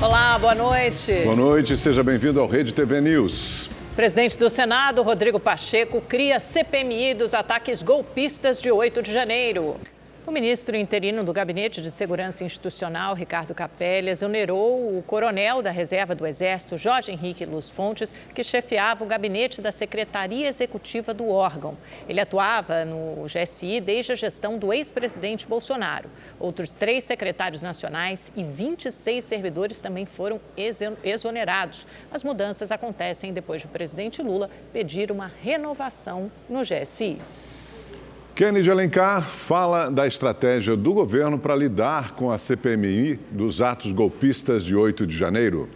Olá, boa noite. Boa noite, seja bem-vindo ao Rede TV News. Presidente do Senado, Rodrigo Pacheco, cria CPMI dos ataques golpistas de 8 de janeiro. O ministro interino do Gabinete de Segurança Institucional, Ricardo Capelli, exonerou o coronel da Reserva do Exército, Jorge Henrique Luz Fontes, que chefiava o gabinete da Secretaria Executiva do órgão. Ele atuava no GSI desde a gestão do ex-presidente Bolsonaro. Outros 3 secretários nacionais e 26 servidores também foram exonerados. As mudanças acontecem depois do presidente Lula pedir uma renovação no GSI. Kennedy Alencar fala da estratégia do governo para lidar com a CPMI dos atos golpistas de 8 de janeiro.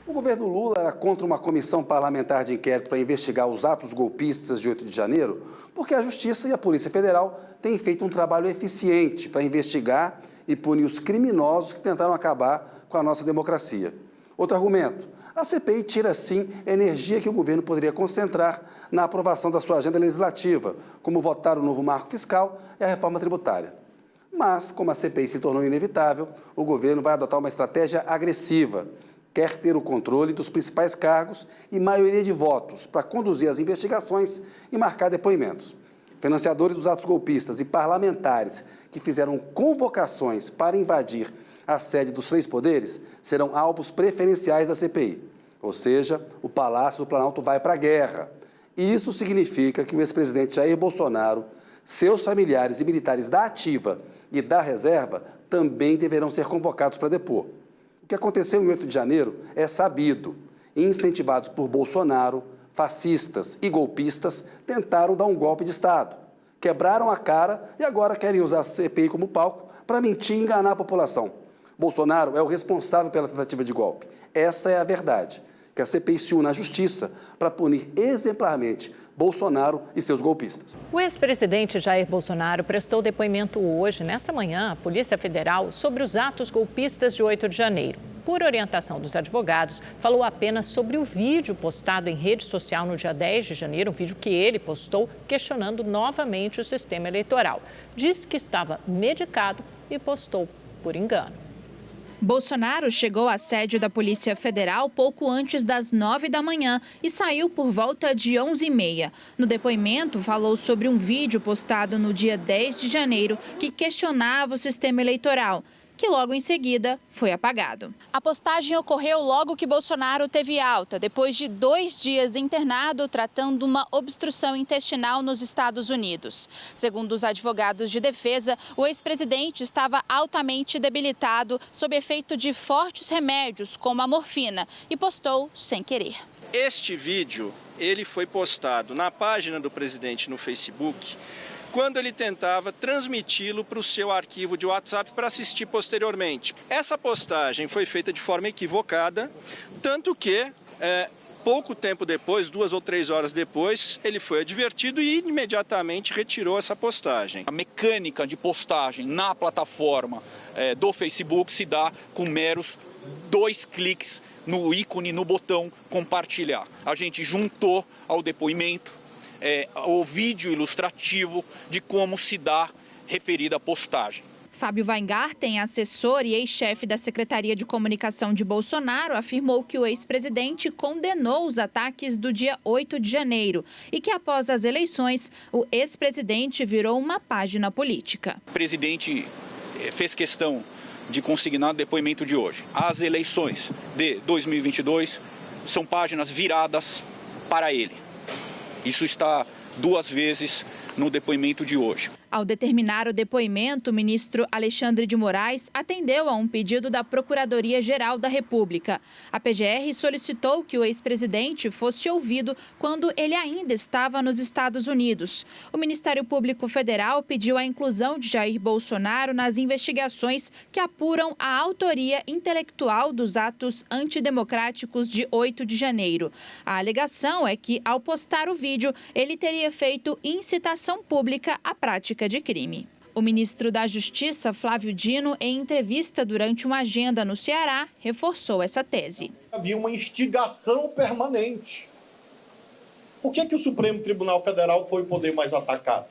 O governo Lula era contra uma comissão parlamentar de inquérito para investigar os atos golpistas de 8 de janeiro, porque a Justiça e a Polícia Federal têm feito um trabalho eficiente para investigar e punir os criminosos que tentaram acabar com a nossa democracia. Outro argumento: a CPI tira, sim, energia que o governo poderia concentrar na aprovação da sua agenda legislativa, como votar o novo marco fiscal e a reforma tributária. Mas, como a CPI se tornou inevitável, o governo vai adotar uma estratégia agressiva. Quer ter o controle dos principais cargos e maioria de votos para conduzir as investigações e marcar depoimentos. Financiadores dos atos golpistas e parlamentares que fizeram convocações para invadir a sede dos 3 poderes serão alvos preferenciais da CPI. Ou seja, o Palácio do Planalto vai para a guerra. E isso significa que o ex-presidente Jair Bolsonaro, seus familiares e militares da ativa e da reserva também deverão ser convocados para depor. O que aconteceu em 8 de janeiro é sabido. Incentivados por Bolsonaro, fascistas e golpistas tentaram dar um golpe de Estado. Quebraram a cara e agora querem usar a CPI como palco para mentir e enganar a população. Bolsonaro é o responsável pela tentativa de golpe. Essa é a verdade. Que a CPI se une à Justiça para punir exemplarmente Bolsonaro e seus golpistas. O ex-presidente Jair Bolsonaro prestou depoimento hoje, nessa manhã, à Polícia Federal, sobre os atos golpistas de 8 de janeiro. Por orientação dos advogados, falou apenas sobre o vídeo postado em rede social no dia 10 de janeiro, um vídeo que ele postou questionando novamente o sistema eleitoral. Disse que estava medicado e postou por engano. Bolsonaro chegou à sede da Polícia Federal pouco antes das 9 da manhã e saiu por volta de 11h30. No depoimento, falou sobre um vídeo postado no dia 10 de janeiro que questionava o sistema eleitoral, que logo em seguida foi apagado. A postagem ocorreu logo que Bolsonaro teve alta, depois de 2 dias internado tratando uma obstrução intestinal nos Estados Unidos. Segundo os advogados de defesa, o ex-presidente estava altamente debilitado sob efeito de fortes remédios, como a morfina, e postou sem querer. Este vídeo, ele foi postado na página do presidente no Facebook, quando ele tentava transmiti-lo para o seu arquivo de WhatsApp para assistir posteriormente. Essa postagem foi feita de forma equivocada, tanto que pouco tempo depois, 2 ou 3 horas depois, ele foi advertido e imediatamente retirou essa postagem. A mecânica de postagem na plataforma do Facebook se dá com meros 2 cliques no ícone, no botão compartilhar. A gente juntou ao depoimento o vídeo ilustrativo de como se dá referida postagem. Fábio Weingarten, assessor e ex-chefe da Secretaria de Comunicação de Bolsonaro, afirmou que o ex-presidente condenou os ataques do dia 8 de janeiro e que, após as eleições, o ex-presidente virou uma página política. O presidente fez questão de consignar o depoimento de hoje. As eleições de 2022 são páginas viradas para ele. Isso está 2 vezes no depoimento de hoje. Ao determinar o depoimento, o ministro Alexandre de Moraes atendeu a um pedido da Procuradoria-Geral da República. A PGR solicitou que o ex-presidente fosse ouvido quando ele ainda estava nos Estados Unidos. O Ministério Público Federal pediu a inclusão de Jair Bolsonaro nas investigações que apuram a autoria intelectual dos atos antidemocráticos de 8 de janeiro. A alegação é que, ao postar o vídeo, ele teria feito incitação pública à prática de crime. O ministro da Justiça, Flávio Dino, em entrevista durante uma agenda no Ceará, reforçou essa tese. Havia uma instigação permanente. Por que o Supremo Tribunal Federal foi o poder mais atacado?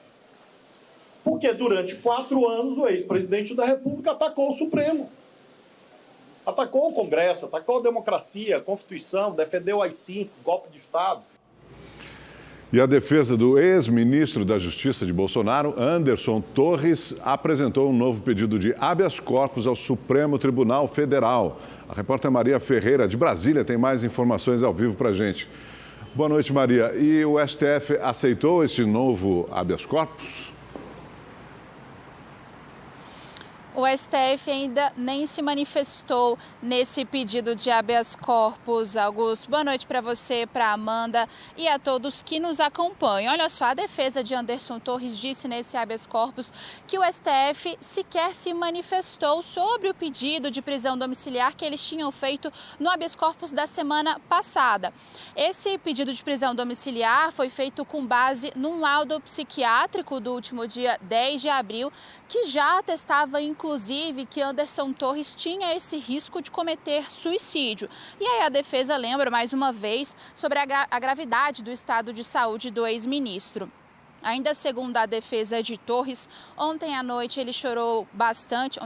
Porque durante 4 anos o ex-presidente da República atacou o Supremo. Atacou o Congresso, atacou a democracia, a Constituição, defendeu o AI-5, golpe de Estado. E a defesa do ex-ministro da Justiça de Bolsonaro, Anderson Torres, apresentou um novo pedido de habeas corpus ao Supremo Tribunal Federal. A repórter Maria Ferreira, de Brasília, tem mais informações ao vivo para a gente. Boa noite, Maria. E o STF aceitou esse novo habeas corpus? O STF ainda nem se manifestou nesse pedido de habeas corpus, Augusto. Boa noite para você, para a Amanda e a todos que nos acompanham. Olha só, a defesa de Anderson Torres disse nesse habeas corpus que o STF sequer se manifestou sobre o pedido de prisão domiciliar que eles tinham feito no habeas corpus da semana passada. Esse pedido de prisão domiciliar foi feito com base num laudo psiquiátrico do último dia 10 de abril, que já atestava, inclusive, que Anderson Torres tinha esse risco de cometer suicídio. E aí a defesa lembra mais uma vez sobre a gravidade do estado de saúde do ex-ministro. Ainda segundo a defesa de Torres, ontem à noite ele chorou bastante,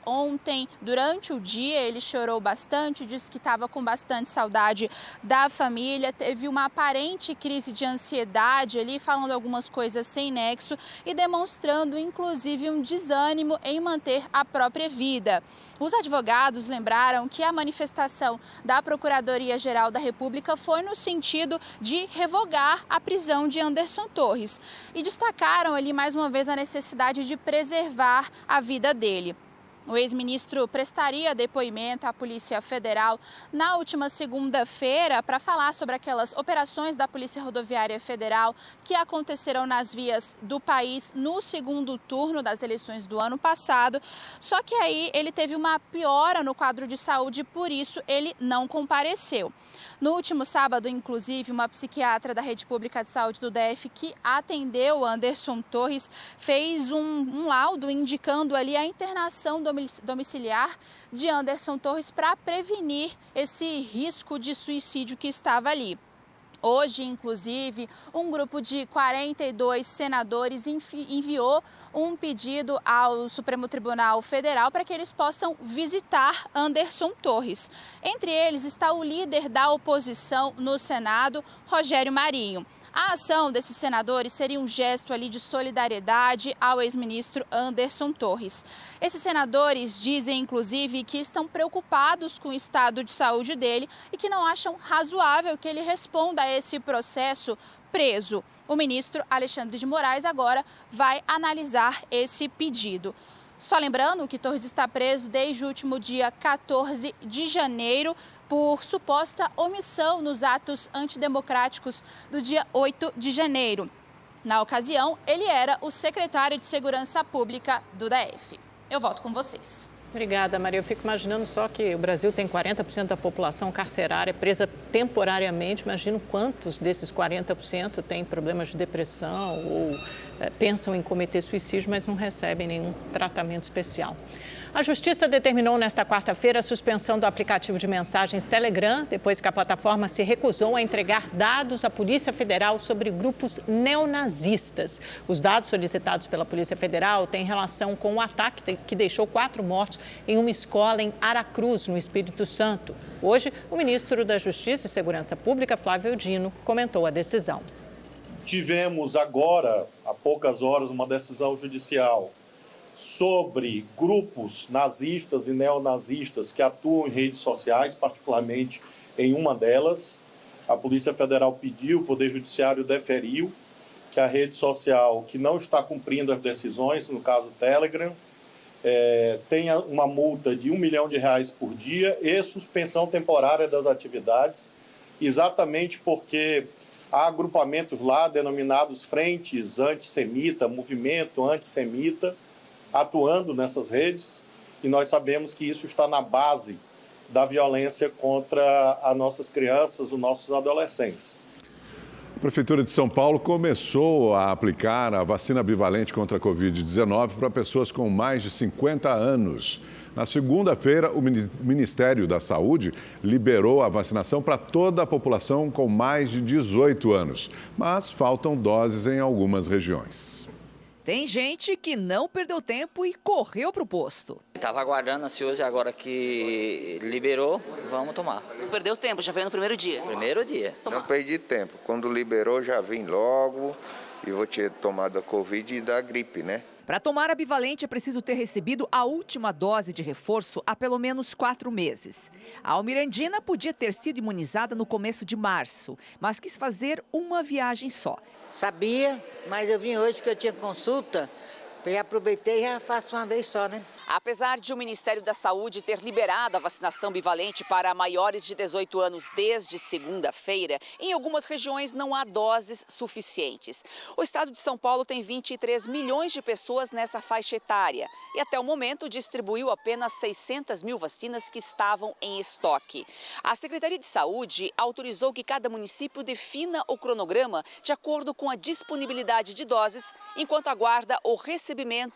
ontem durante o dia ele chorou bastante, disse que estava com bastante saudade da família, teve uma aparente crise de ansiedade ali, falando algumas coisas sem nexo e demonstrando inclusive um desânimo em manter a própria vida. Os advogados lembraram que a manifestação da Procuradoria-Geral da República foi no sentido de revogar a prisão de Anderson Torres e destacaram ali mais uma vez a necessidade de preservar a vida dele. O ex-ministro prestaria depoimento à Polícia Federal na última segunda-feira para falar sobre aquelas operações da Polícia Rodoviária Federal que aconteceram nas vias do país no segundo turno das eleições do ano passado. Só que aí ele teve uma piora no quadro de saúde, por isso ele não compareceu. No último sábado, inclusive, uma psiquiatra da Rede Pública de Saúde do DF que atendeu Anderson Torres fez um laudo indicando ali a internação domiciliar de Anderson Torres para prevenir esse risco de suicídio que estava ali. Hoje, inclusive, um grupo de 42 senadores enviou um pedido ao Supremo Tribunal Federal para que eles possam visitar Anderson Torres. Entre eles está o líder da oposição no Senado, Rogério Marinho. A ação desses senadores seria um gesto ali de solidariedade ao ex-ministro Anderson Torres. Esses senadores dizem, inclusive, que estão preocupados com o estado de saúde dele e que não acham razoável que ele responda a esse processo preso. O ministro Alexandre de Moraes agora vai analisar esse pedido. Só lembrando que Torres está preso desde o último dia 14 de janeiro por suposta omissão nos atos antidemocráticos do dia 8 de janeiro. Na ocasião, ele era o secretário de Segurança Pública do DF. Eu volto com vocês. Obrigada, Maria. Eu fico imaginando só que o Brasil tem 40% da população carcerária presa temporariamente. Imagino quantos desses 40% têm problemas de depressão ou pensam em cometer suicídio, mas não recebem nenhum tratamento especial. A Justiça determinou nesta quarta-feira a suspensão do aplicativo de mensagens Telegram, depois que a plataforma se recusou a entregar dados à Polícia Federal sobre grupos neonazistas. Os dados solicitados pela Polícia Federal têm relação com o ataque que deixou 4 mortos em uma escola em Aracruz, no Espírito Santo. Hoje, o ministro da Justiça e Segurança Pública, Flávio Dino, comentou a decisão. Tivemos agora, há poucas horas, uma decisão judicial sobre grupos nazistas e neonazistas que atuam em redes sociais, particularmente em uma delas. A Polícia Federal pediu, o Poder Judiciário deferiu que a rede social que não está cumprindo as decisões, no caso Telegram, tenha uma multa de R$1 milhão por dia e suspensão temporária das atividades, exatamente porque há agrupamentos lá denominados Frentes Antissemita, Movimento Antissemita, atuando nessas redes, e nós sabemos que isso está na base da violência contra as nossas crianças, os nossos adolescentes. A Prefeitura de São Paulo começou a aplicar a vacina bivalente contra a Covid-19 para pessoas com mais de 50 anos. Na segunda-feira, o Ministério da Saúde liberou a vacinação para toda a população com mais de 18 anos, mas faltam doses em algumas regiões. Tem gente que não perdeu tempo e correu para o posto. Estava aguardando ansioso e agora que liberou, vamos tomar. Não perdeu tempo, já veio no primeiro dia? Primeiro dia. Não perdi tempo. Quando liberou, já vim logo e vou ter tomado a Covid e da gripe, né? Para tomar a bivalente é preciso ter recebido a última dose de reforço há pelo menos 4 meses. A almirandina podia ter sido imunizada no começo de março, mas quis fazer uma viagem só. Sabia, mas eu vim hoje porque eu tinha consulta. Eu aproveitei e já faço uma vez só, né? Apesar de o Ministério da Saúde ter liberado a vacinação bivalente para maiores de 18 anos desde segunda-feira, em algumas regiões não há doses suficientes. O estado de São Paulo tem 23 milhões de pessoas nessa faixa etária e até o momento distribuiu apenas 600 mil vacinas que estavam em estoque. A Secretaria de Saúde autorizou que cada município defina o cronograma de acordo com a disponibilidade de doses, enquanto aguarda o recebimento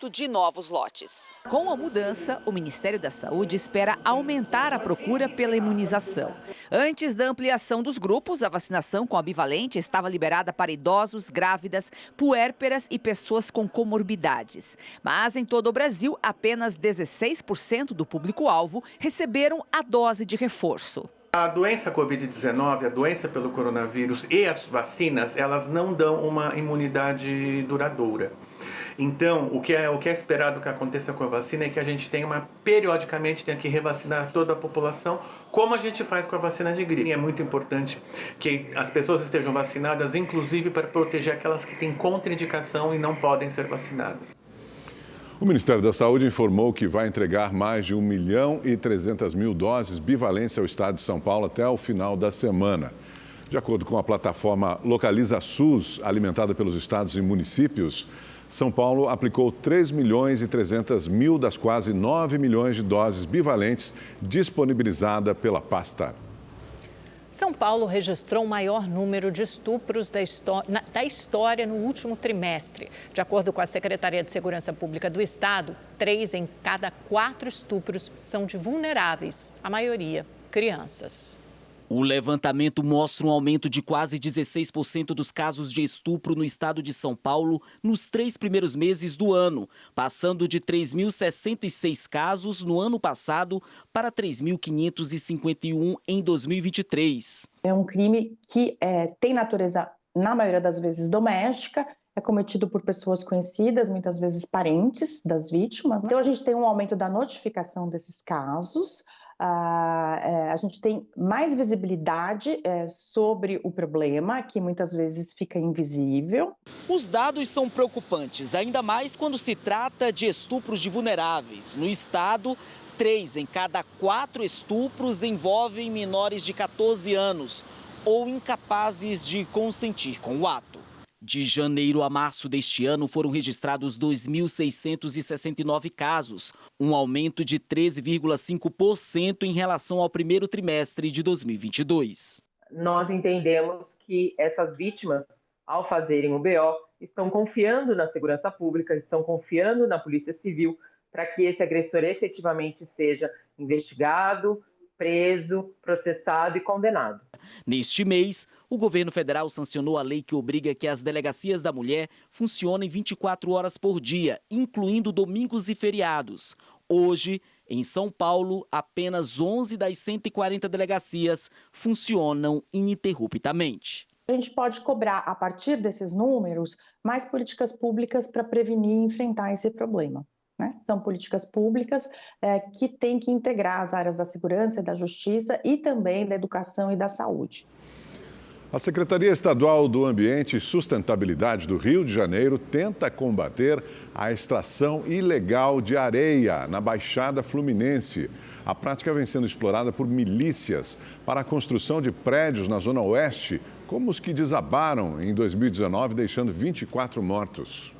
de novos lotes. Com a mudança, o Ministério da Saúde espera aumentar a procura pela imunização. Antes da ampliação dos grupos, a vacinação com a bivalente estava liberada para idosos, grávidas, puérperas e pessoas com comorbidades. Mas em todo o Brasil, apenas 16% do público-alvo receberam a dose de reforço. A doença Covid-19, a doença pelo coronavírus e as vacinas, elas não dão uma imunidade duradoura. Então, o que é esperado que aconteça com a vacina é que a gente periodicamente tenha que revacinar toda a população, como a gente faz com a vacina de gripe. É muito importante que as pessoas estejam vacinadas, inclusive para proteger aquelas que têm contraindicação e não podem ser vacinadas. O Ministério da Saúde informou que vai entregar mais de 1.300.000 doses bivalentes ao estado de São Paulo até o final da semana. De acordo com a plataforma Localiza SUS, alimentada pelos estados e municípios, São Paulo aplicou 3.300.000 das quase 9 milhões de doses bivalentes disponibilizadas pela pasta. São Paulo registrou o maior número de estupros da história no último trimestre. De acordo com a Secretaria de Segurança Pública do Estado, 3 em cada 4 estupros são de vulneráveis, a maioria crianças. O levantamento mostra um aumento de quase 16% dos casos de estupro no estado de São Paulo nos 3 primeiros meses do ano, passando de 3.066 casos no ano passado para 3.551 em 2023. É um crime que tem natureza, na maioria das vezes, doméstica, é cometido por pessoas conhecidas, muitas vezes parentes das vítimas. Então, a gente tem um aumento da notificação desses casos. A gente tem mais visibilidade sobre o problema, que muitas vezes fica invisível. Os dados são preocupantes, ainda mais quando se trata de estupros de vulneráveis. No estado, 3 em cada 4 estupros envolvem menores de 14 anos ou incapazes de consentir com o ato. De janeiro a março deste ano foram registrados 2.669 casos, um aumento de 13,5% em relação ao primeiro trimestre de 2022. Nós entendemos que essas vítimas, ao fazerem o BO, estão confiando na segurança pública, estão confiando na Polícia Civil para que esse agressor efetivamente seja investigado, preso, processado e condenado. Neste mês, o governo federal sancionou a lei que obriga que as delegacias da mulher funcionem 24 horas por dia, incluindo domingos e feriados. Hoje, em São Paulo, apenas 11 das 140 delegacias funcionam ininterruptamente. A gente pode cobrar, a partir desses números, mais políticas públicas para prevenir e enfrentar esse problema. São políticas públicas que têm que integrar as áreas da segurança e da justiça e também da educação e da saúde. A Secretaria Estadual do Ambiente e Sustentabilidade do Rio de Janeiro tenta combater a extração ilegal de areia na Baixada Fluminense. A prática vem sendo explorada por milícias para a construção de prédios na Zona Oeste, como os que desabaram em 2019, deixando 24 mortos.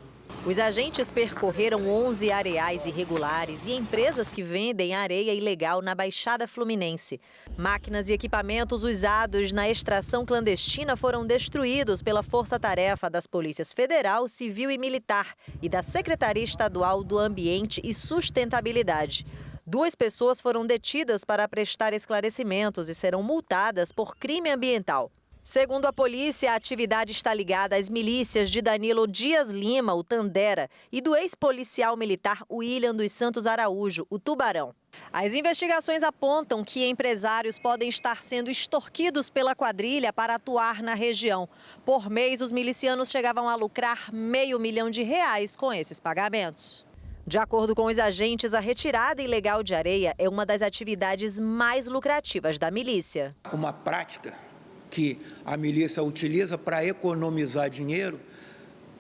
Os agentes percorreram 11 areais irregulares e empresas que vendem areia ilegal na Baixada Fluminense. Máquinas e equipamentos usados na extração clandestina foram destruídos pela força-tarefa das Polícias Federal, Civil e Militar e da Secretaria Estadual do Ambiente e Sustentabilidade. 2 pessoas foram detidas para prestar esclarecimentos e serão multadas por crime ambiental. Segundo a polícia, a atividade está ligada às milícias de Danilo Dias Lima, o Tandera, e do ex-policial militar William dos Santos Araújo, o Tubarão. As investigações apontam que empresários podem estar sendo extorquidos pela quadrilha para atuar na região. Por mês, os milicianos chegavam a lucrar R$500 mil com esses pagamentos. De acordo com os agentes, a retirada ilegal de areia é uma das atividades mais lucrativas da milícia. Uma prática que a milícia utiliza para economizar dinheiro,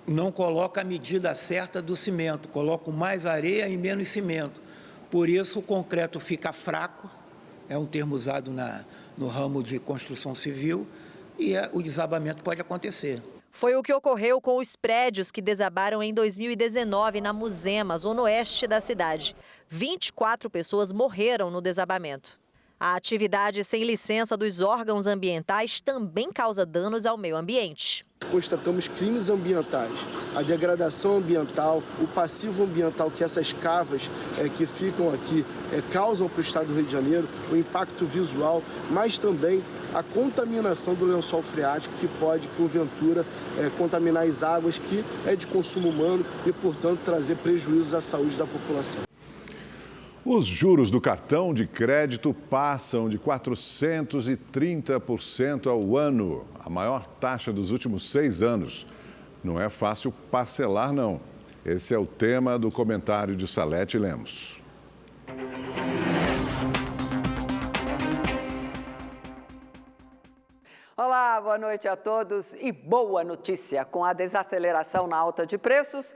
não coloca a medida certa do cimento, coloca mais areia e menos cimento. Por isso o concreto fica fraco, é um termo usado no ramo de construção civil, e o desabamento pode acontecer. Foi o que ocorreu com os prédios que desabaram em 2019 na Muzema, zona oeste da cidade. 24 pessoas morreram no desabamento. A atividade sem licença dos órgãos ambientais também causa danos ao meio ambiente. Constatamos crimes ambientais, a degradação ambiental, o passivo ambiental que essas cavas que ficam aqui causam para o estado do Rio de Janeiro, o impacto visual, mas também a contaminação do lençol freático que pode, porventura, contaminar as águas, que é de consumo humano e, portanto, trazer prejuízos à saúde da população. Os juros do cartão de crédito passam de 430% ao ano, a maior taxa dos últimos 6 anos. Não é fácil parcelar, não. Esse é o tema do comentário de Salete Lemos. Olá, boa noite a todos e boa notícia. Com a desaceleração na alta de preços,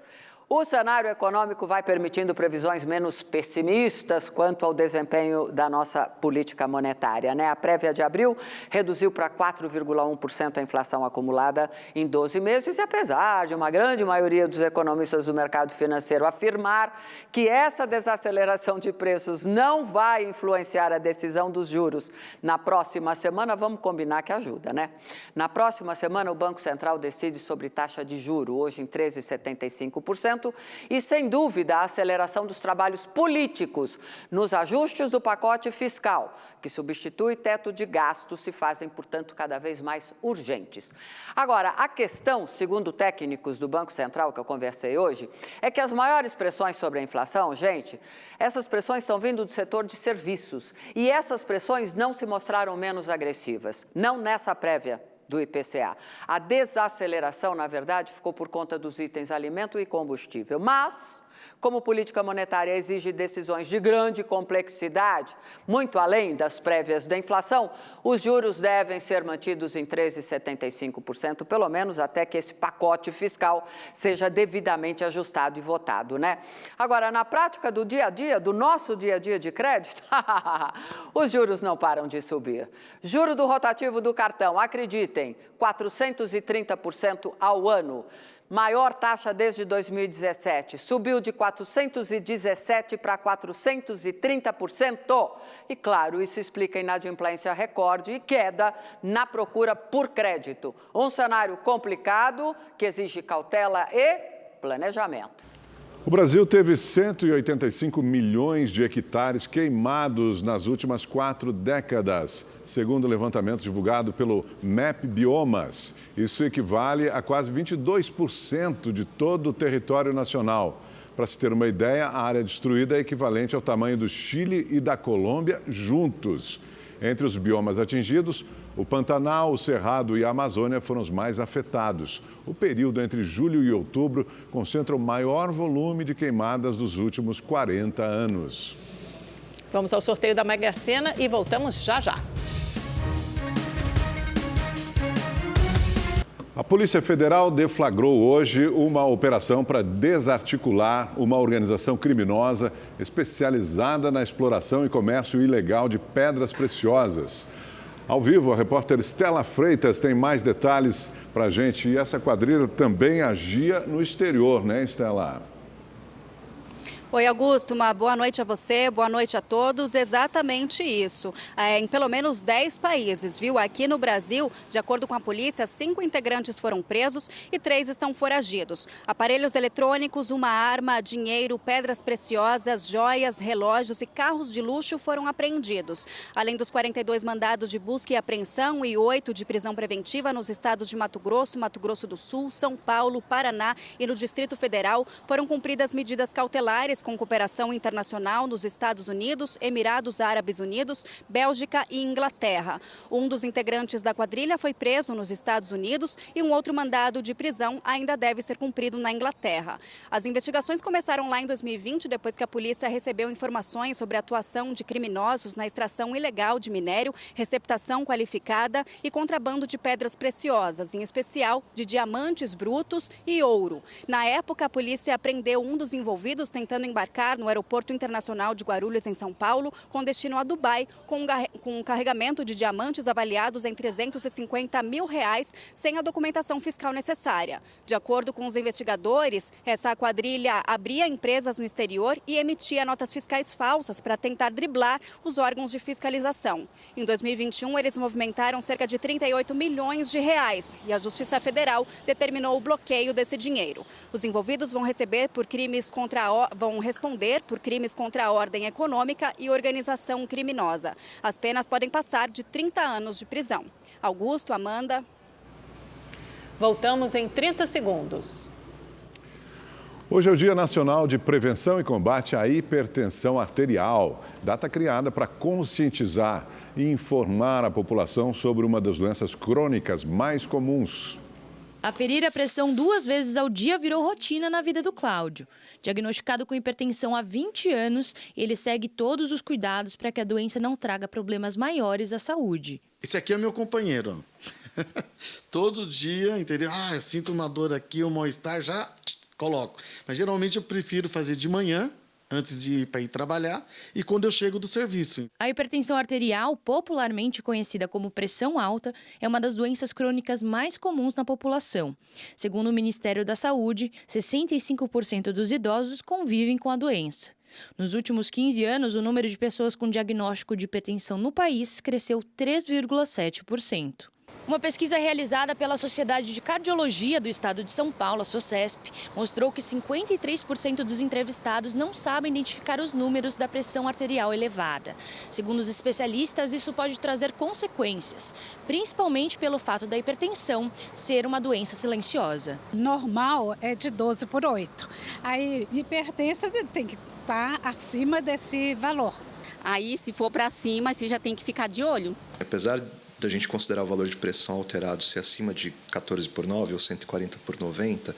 o cenário econômico vai permitindo previsões menos pessimistas quanto ao desempenho da nossa política monetária, né? A prévia de abril reduziu para 4,1% a inflação acumulada em 12 meses e apesar de uma grande maioria dos economistas do mercado financeiro afirmar que essa desaceleração de preços não vai influenciar a decisão dos juros na próxima semana, vamos combinar que ajuda, né? Na próxima semana, o Banco Central decide sobre taxa de juro, hoje em 13,75%, e, sem dúvida, a aceleração dos trabalhos políticos nos ajustes do pacote fiscal, que substitui teto de gastos, se fazem, portanto, cada vez mais urgentes. Agora, a questão, segundo técnicos do Banco Central que eu conversei hoje, é que as maiores pressões sobre a inflação, gente, essas pressões estão vindo do setor de serviços, e essas pressões não se mostraram menos agressivas, não nessa prévia do IPCA. A desaceleração, na verdade, ficou por conta dos itens alimento e combustível. Mas, como política monetária exige decisões de grande complexidade, muito além das prévias da inflação, os juros devem ser mantidos em 13,75%, pelo menos até que esse pacote fiscal seja devidamente ajustado e votado, né? Agora, na prática do dia a dia, do nosso dia a dia de crédito, os juros não param de subir. Juro do rotativo do cartão, acreditem, 430% ao ano. Maior taxa desde 2017, subiu de 417% para 430%. E, claro, isso explica a inadimplência recorde e queda na procura por crédito. Um cenário complicado que exige cautela e planejamento. O Brasil teve 185 milhões de hectares queimados nas últimas 4 décadas, segundo o levantamento divulgado pelo MEP Biomas. Isso equivale a quase 22% de todo o território nacional. Para se ter uma ideia, a área destruída é equivalente ao tamanho do Chile e da Colômbia juntos. Entre os biomas atingidos, o Pantanal, o Cerrado e a Amazônia foram os mais afetados. O período entre julho e outubro concentra o maior volume de queimadas dos últimos 40 anos. Vamos ao sorteio da Mega Sena e voltamos já já. A Polícia Federal deflagrou hoje uma operação para desarticular uma organização criminosa especializada na exploração e comércio ilegal de pedras preciosas. Ao vivo, a repórter Estela Freitas tem mais detalhes para a gente. E essa quadrilha também agia no exterior, né, Estela? Oi, Augusto, uma boa noite a você, boa noite a todos. Exatamente isso. Em pelo menos 10 países, viu? Aqui no Brasil, de acordo com a polícia, 5 integrantes foram presos e 3 estão foragidos. Aparelhos eletrônicos, uma arma, dinheiro, pedras preciosas, joias, relógios e carros de luxo foram apreendidos. Além dos 42 mandados de busca e apreensão e 8 de prisão preventiva nos estados de Mato Grosso do Sul, São Paulo, Paraná e no Distrito Federal, foram cumpridas medidas cautelares com cooperação internacional nos Estados Unidos, Emirados Árabes Unidos, Bélgica e Inglaterra. Um dos integrantes da quadrilha foi preso nos Estados Unidos e um outro mandado de prisão ainda deve ser cumprido na Inglaterra. As investigações começaram lá em 2020, depois que a polícia recebeu informações sobre a atuação de criminosos na extração ilegal de minério, receptação qualificada e contrabando de pedras preciosas, em especial de diamantes brutos e ouro. Na época, a polícia apreendeu um dos envolvidos tentando embarcar no Aeroporto Internacional de Guarulhos, em São Paulo, com destino a Dubai, com um carregamento de diamantes avaliados em R$350 mil, sem a documentação fiscal necessária. De acordo com os investigadores, essa quadrilha abria empresas no exterior e emitia notas fiscais falsas para tentar driblar os órgãos de fiscalização. Em 2021, eles movimentaram cerca de R$38 milhões e a Justiça Federal determinou o bloqueio desse dinheiro. Os envolvidos vão responder por crimes contra a ordem econômica e organização criminosa. As penas podem passar de 30 anos de prisão. Augusto, Amanda. Voltamos em 30 segundos. Hoje é o Dia Nacional de Prevenção e Combate à Hipertensão Arterial, data criada para conscientizar e informar a população sobre uma das doenças crônicas mais comuns. Aferir a pressão 2 vezes ao dia virou rotina na vida do Cláudio. Diagnosticado com hipertensão há 20 anos, ele segue todos os cuidados para que a doença não traga problemas maiores à saúde. Esse aqui é meu companheiro. Todo dia, entendeu? Eu sinto uma dor aqui, um mal-estar, já coloco. Mas geralmente eu prefiro fazer de manhã, antes de ir para ir trabalhar, e quando eu chego do serviço. A hipertensão arterial, popularmente conhecida como pressão alta, é uma das doenças crônicas mais comuns na população. Segundo o Ministério da Saúde, 65% dos idosos convivem com a doença. Nos últimos 15 anos, o número de pessoas com diagnóstico de hipertensão no país cresceu 3,7%. Uma pesquisa realizada pela Sociedade de Cardiologia do Estado de São Paulo, a SOCESP, mostrou que 53% dos entrevistados não sabem identificar os números da pressão arterial elevada. Segundo os especialistas, isso pode trazer consequências, principalmente pelo fato da hipertensão ser uma doença silenciosa. Normal é de 12/8. Aí, hipertensa tem que estar acima desse valor. Aí, se for para cima, você já tem que ficar de olho. Apesar da gente considerar o valor de pressão alterado ser acima de 14/9 ou 140/90,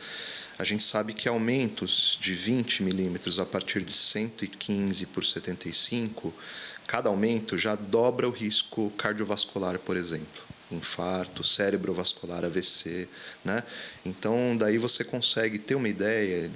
a gente sabe que aumentos de 20 milímetros a partir de 115/75, cada aumento já dobra o risco cardiovascular, por exemplo. Infarto, cerebrovascular, AVC, né? Então, daí você consegue ter uma ideia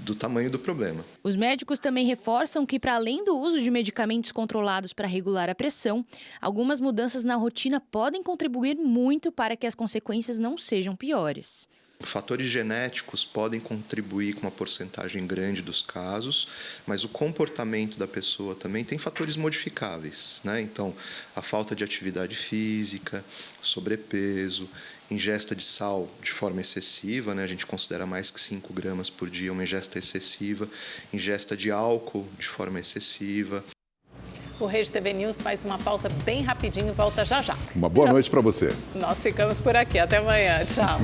do tamanho do problema. Os médicos também reforçam que, para além do uso de medicamentos controlados para regular a pressão, algumas mudanças na rotina podem contribuir muito para que as consequências não sejam piores. Fatores genéticos podem contribuir com uma porcentagem grande dos casos, mas o comportamento da pessoa também tem fatores modificáveis, né? Então, a falta de atividade física, sobrepeso, ingesta de sal de forma excessiva, né? A gente considera mais que 5 gramas por dia uma ingesta excessiva, ingesta de álcool de forma excessiva. O Rede TV News faz uma pausa bem rapidinho e volta já já. Uma boa noite para você. Nós ficamos por aqui. Até amanhã. Tchau.